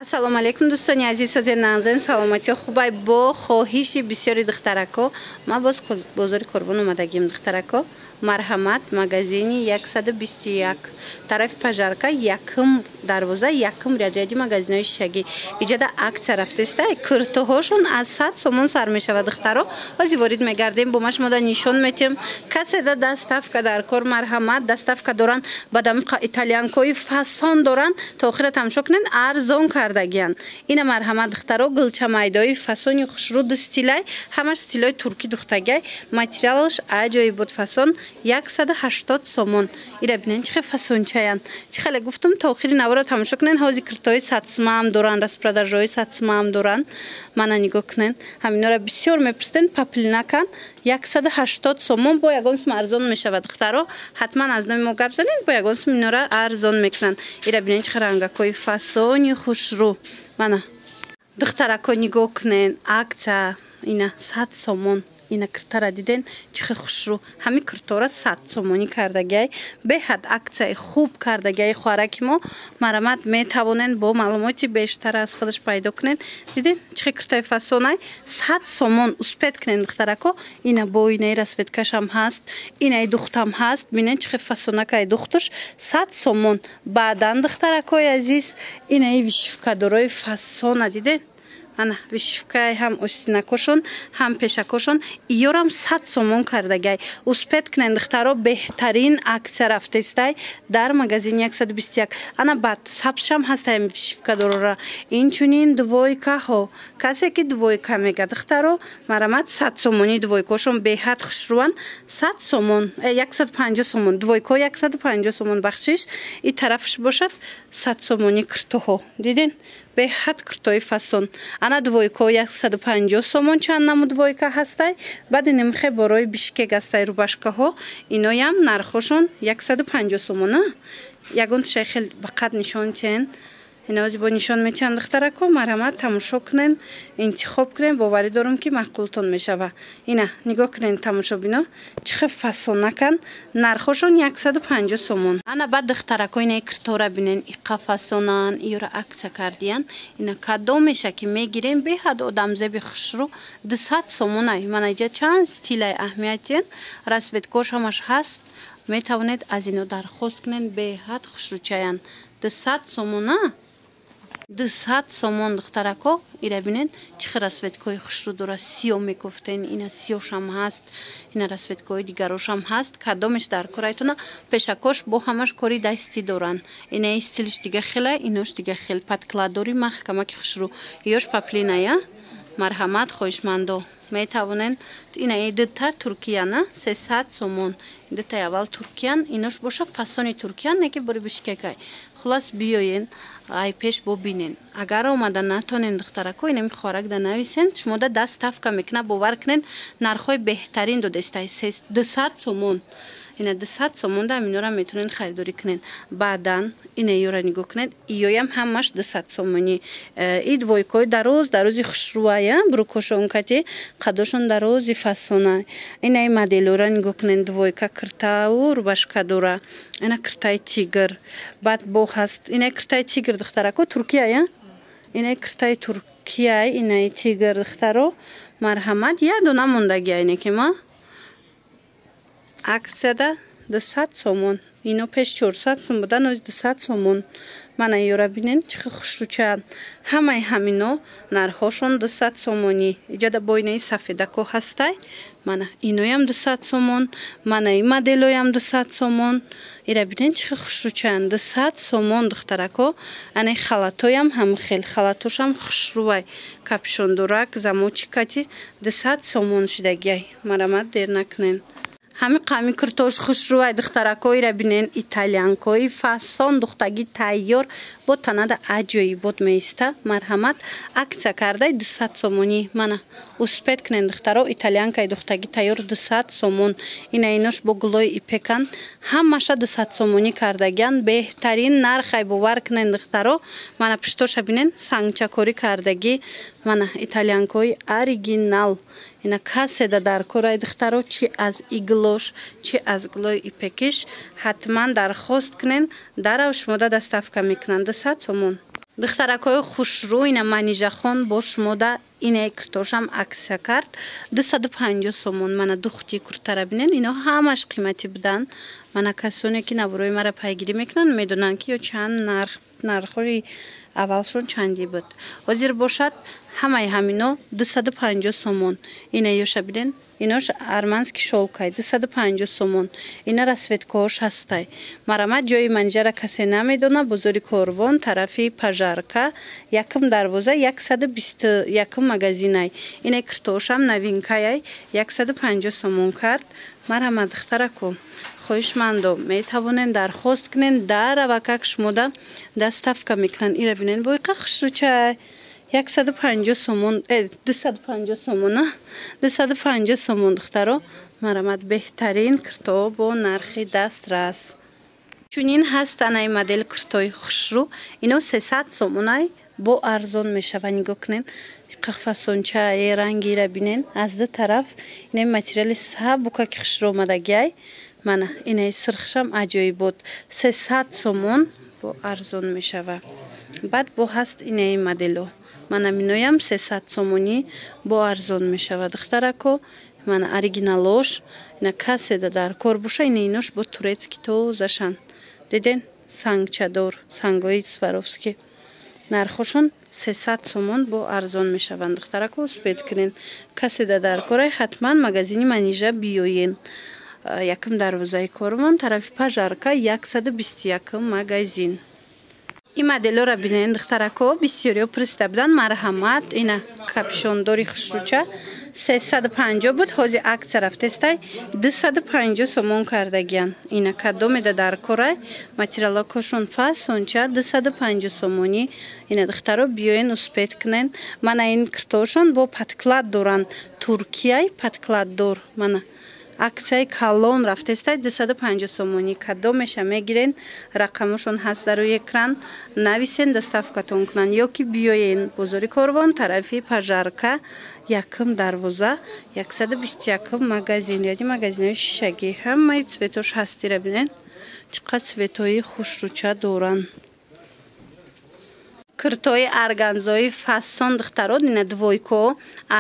салом алейкум дӯстони азиз, созен нанзен саломати хубай бо хоҳиши бисёри духтарако ма боз бозори Корбон омадагим. Духтарако марҳамат магазини 121 тарафи пажарка якм дарвоза якм ряди магазинои шишагӣ иҷода аксия рафтаста куртуҳошон аз 100 сомон сар мешавад. Духтаро ҳозир ворид мегардем бо ма шумода нишон метем каседа доставка дар кор. Марҳамат доставка доран бадам итальянкои фасон доран то охира тамошо кунен арзон кардагиан. Ина марҳамат духтаро гулчамайдои фасони хушруд стилай ҳамаш стилои турки духтагай материалш аҷоибот фасон 180 сомон. Ира бинен чихе фасончаян. Чихеле гуфтум то охири навора тамошо кунен. ҳозир киртои сатсмаам доран, распродажои сатсмаам доран. Мана нигоҳ кунен. Ҳаминора бисёр мепурсиден паплинакан 180 сомон бо ягон сум арзон мешавад. Духтаро ҳатман аз номи мо гап занед бо ягон сум инора арзон мекунанд. Ира бинен чихе рангакои фасони хушрӯ. Мана духтарако нигоҳ кунен. Акция ина 100 сомон. Ина киртара диден чихе хушрӯ. Ҳами киртора 100 сомонӣ кардагай беҳад аксияи хуб кардагай хоҳараки мо марҳамат метавонен бо маълумоти бештар аз худаш пайдо кунен. Диден чихе киртаи фасонай 100 сомон успед кунен. Духтарако ина бо инаи расветкашам ҳаст, инаи духтам ҳаст. бинен чихе фасонакаи духтуш 100 сомон. Баъдан духтаракои азиз инаи вишивкадорои фасона диден ана вишивкаи ҳам остинакошон ҳам пешакошон иёрам 100 сомон кардагай. успед кунен духтаро беҳтарин аксия рафтестай дар магазини 121. ана баъд сабзшам ҳастай вишивкадорора инчунин двойкаҳо. касе ки двойка мега духтаро марҳамат 100 сомони двойкошон беҳад хушрӯан 100 сомон 150 сомон двойко 150 сомон бахшиш и тарафш бошад 100 сомони киртоҳо. диден беҳад киртои фасон. ана двойко 150 сомон чанд наму двойка ҳастай. баъди немхе борои бишкек ҳастай рубашкаҳо иноям нархошон 150 сомон. ягон тушай хел ба қад нишон тен. инози бо нишон метиҳанд духтарако марҳамат тамошо кунен интихоб кунен. боварӣ дорам ки маъқултон мешава. ина нигоҳ кунен тамошобино чихе фасонакан нархошон 150 сомон. ана баъд духтарако инаи киртора бинен иқа фасонан иёра аксия кардиян. ина кадом меша ки мегирем беҳад одамзеби хушрӯ 200 сомонай. мана иҷа чанд стилай аҳамиятен расветкошамаш ҳаст. метавонед аз ино дархост кунен беҳад хушрӯчаян 200 сомон. 200 сомон духтарако ира бинен чихе расветкои хушрӯ дора. сиё мекуфтен ина сиёшам ҳаст, ина расветкои дигарошам ҳаст. кадомеш дар корайтона пешакош бо ҳамаш кори дастӣ доран. инаи стилиш дига хелай инош дига хел падкладори маҳкамаки хушрӯ ёш паплиная. марҳамат хоҳишмандо метавонен инаи дутта туркияна 300 сомон. дутаи аввал туркиян инош боша фасони туркиян неки бори бишкекай. хулас биёен ай пеш бо бинен. агар омада натонен духтарако инами хоҳарак да нависен шумода доставка мекуна бовар кунен нархҳои беҳтарин додестай 200 сомон. ина 200 сомон да аминора метонен харидорӣ кунен. баъдан ина иёра нигоҳ кунед иёям ҳамаш 200 сомонӣ. и двойкои дарози хушрӯая брукошонкати қадошон дарози фасона. инаи моделора нигоҳ кунен двойка киртау рубашка дора. ина киртаи тигр баъд бо ҳаст. инаи киртаи тигр духтарако туркияя. инаи киртаи туркияй инаи тигр духтаро марҳамат я дона мондагия инекема аксияда 200 сомон. ино пеш 400 сом будан оз 200 сомон. мана иёра бинен чихе хушрӯчаян. ҳамаи ҳамино нархошон 200 сомонӣ. иҷода бо инаи сафедако ҳастай. мана иноям 200 сомон. мана и моделоям 200 сомон. ира бинен чихе хушрӯчаян 200 сомон духтарако. анаи халатоям ҳамхел халатошам хушрӯвай капшондурак замочикати 200 сомон шидагиай. марҳамат дер накунен. ҳами қами киртош хушрӯвай духтарако ира бинен итальянкои фасон духтагӣ тайёр бо танада аҷоибот меиста. марҳамат аксия кардай 200 сомонӣ. мана успед кунен духтаро итальянкаи духтагӣ тайёр 200 сомон. ина инош бо гулои ипекан ҳамаша 200 сомонӣ кардагиян. беҳтарин нархай бовар кунен духтаро. мана пуштоша бинен сангчакорӣ кардагӣ. мана итальянкои оригинал. ина каседа дар корай духтаро чи аз иглош чи аз гулои ипекиш ҳатман дархост кунен. дарав шумода доставка мекунанд 200 сомон. духтаракҳои хушрӯ ина манижахон бо шумода инаи картошам аксия кард 250 сомон. Мана духти куртара бинен, ино ҳамаш қиматӣ будан. Мана касоне ки навбарои мара пайгирӣ мекунанд медонанд ки ё чанд нархҳои аввалшон чанди буд. ҳозир бошад ҳамаи ҳамино 250 сомон. ина ёша бинен, инош арманский шолкай 250 сомон. ина расветкаҳош ҳастай. Марамат ҷои манижара касе намедона. бозори Корвон, тарафи Пажарка, якм дарвоза 121 магазинай. ина картошам новинкаяй 150 сомон кард. Марҳамат духтарако, хоҳишмандо метавонен дархост кунен дар авакак шумода доставка мекунанд. ира бинен боиқа хушрӯчай 150 сомон 250 сомон 250 сомон духтаро. марҳамат беҳтарин курто бо нархи дастрас. чунин ҳаст анаи модел куртои хушрӯ. ино 300 сомонай бо арзон мешава. нигоҳ кунен қаҳфасончаи рангира бинен аз ду тараф. инаи материали сабука ки хушрӯ омадагиай. мана инаи сирхшам аҷоибот 300 сомон бо арзон мешава. баъд бо ҳаст инаи модело. мана миноям 300 сомонӣ бо арзон мешава духтарако. мана оригиналош ина каседа дар кор боша. ина инош бо турецки тозашан. диден сангчадор, сангои сваровски. нархошон 300 сомон бо арзон мешаванд духтарако. успед кунен каседа дар корай ҳатман магазини манижа биёен. якм дарвозаи Корвон, тарафи Пажарка 121 магазин. ин моделора бинен духтарако бисёриё пурсида буданд. марҳамат ина капшондори хушрӯча 350 буд. ҳозир аксия рафтестай 250 сомон кардагиян. ина кадомеда дар корай материалакошон фасонча 250 сомонӣ. ина духтаро биёен успед кунен. мана ин картошон бо патклад доранд. туркияй паткладдор. мана аксияи калон рафтестай 250 сомонӣ. кадомеша мегирен. рақамошон ҳаст дар рӯи экран. нависен доставкатон кунанд ё ки биёен бозори Корвон, тарафи Пажарка, якм дарвоза 121 магазин. яъни магазинҳои шишагӣ. ҳамаи цветош ҳастира бинен чӣ қадр цветои хушрӯча доранд. куртои органзои фасон духтаро ина двойко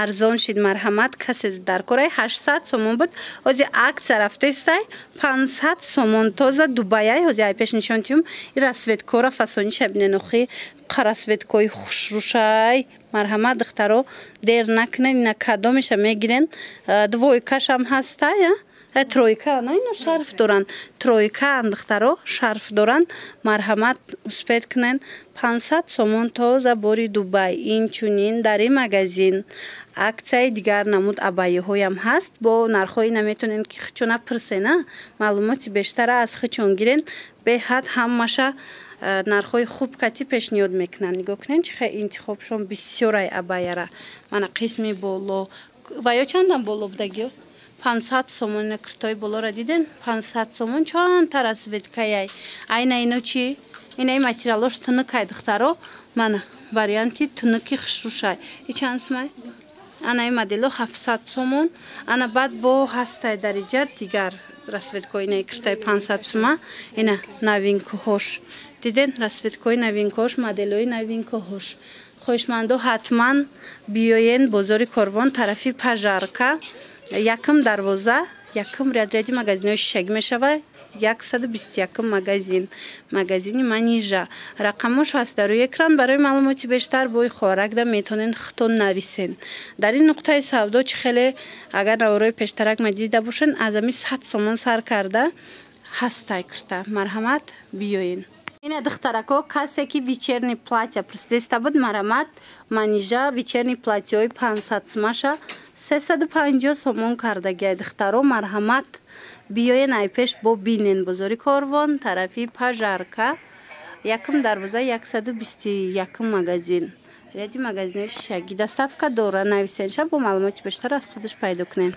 арзон шид. марҳамат каседа дар корай 800 сомон буд. ҳозир аксия рафтестай 500 сомон. тоза дубаяй. ҳозир ай пеш нишон тиюм. ин расветкора фасониша бинен. охи расветкои хушрӯшай. марҳамат духтаро дер накунен. ина кадомеша мегирен. двойкашам ҳастай. тройка ана ино шарф доранд. тройка духтаро шарф доранд. марҳамат успед кунен 500 сомон тоза бори Дубай. инчунин дар ин магазин аксияи дигар намуд абайяҳоям ҳаст. бо нархҳои наметонен ки хичона пурсена. маълумоти бештара аз хичон гирен. беҳад ҳамаша нархҳои хуб кати пешниҳод мекунанд. нигоҳ кунен чихе интихобшон бисёрай абайяра. мана қисми боло ва ё чандам боло будагиё 500 сомон. куртои болора диден 500 сомон. чонта расветкаяй. айна ино чи инаи материалош тунукай духтаро. мана варианти тунуки хушрӯшай. и чанд сумай? анаи модело 700 сомон. ана баъд бо ҳастай дариҷа дигар расветкои инаи куртаи 500 сума. ина новинкаҳош диден расветкои новинкаҳош, моделои новинкаҳош. хоҳишмандо ҳатман биёен бозори Корвон, тарафи Пажарка, якм дарвоза, якм ряди магазинҳои шишагӣ мешавад. 121 магазин. магазини манижа. рақамош ҳаст дар рӯи экран. барои маълумоти бештар бои хоҳаракда метавонен хитон нависен. дар ин нуқтаи савдо чи хеле агар навбарои пештарак медида бошен аз ами 100 сомон сар карда ҳастай курта. марҳамат биёен. ина духтарако касе ки вечерни платья пурсидаста буд. марҳамат манижа вечерни платьёи 500 сумаша 350 сомон кардагиай духтаро. марҳамат биёен ай пеш бо бинен бозори Корвон, тарафи Пажарка, якм дарвоза 121 магазин. ряди магазинҳои шишагӣ доставка дора. нависенша бо маълумоти бештар аз худаш пайдо кунен.